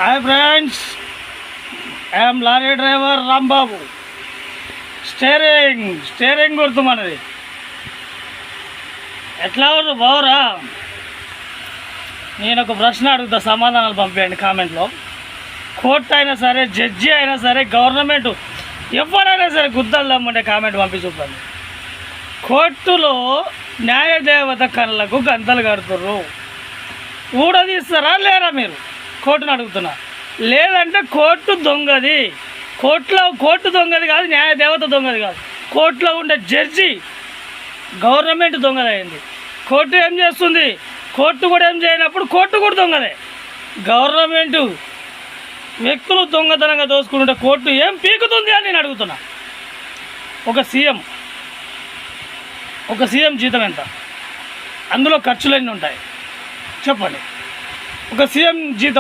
Hi friends, I'm lorry driver Rambabu. Steering గుర్తు మనది. ఎట్లా ఉన్నారు బావురా? నేను ఒక ప్రశ్న అడుగుతా, సమాధానాలు పంపేయండి కామెంట్లో. కోర్టు అయినా సరే, జడ్జి అయినా సరే, గవర్నమెంట్ ఎవరైనా సరే గుద్దల్దామంటే కామెంట్ పంపి చూపండి. కోర్టులో న్యాయదేవత కళ్ళకు గంతలు కడుతుర్రు. ఊడదీస్తారా లేరా మీరు? కోర్టును అడుగుతున్నా. లేదంటే కోర్టు దొంగది. కోర్టు దొంగది కాదు, న్యాయదేవత దొంగది కాదు. కోర్టులో ఉండే జడ్జి గవర్నమెంట్ దొంగదైంది. కోర్టు ఏం చేస్తుంది? కోర్టు కూడా ఏం చేయనప్పుడు కోర్టు కూడా దొంగదే. గవర్నమెంట్ వ్యక్తులు దొంగతనంగా దోసుకుంటుంటే కోర్టు ఏం పీకుతుంది అని నేను అడుగుతున్నా. ఒక సీఎం జీతం ఎంత? అందులో ఖర్చులు ఎన్ని ఉంటాయి చెప్పండి. ఒక సీఎం జీతం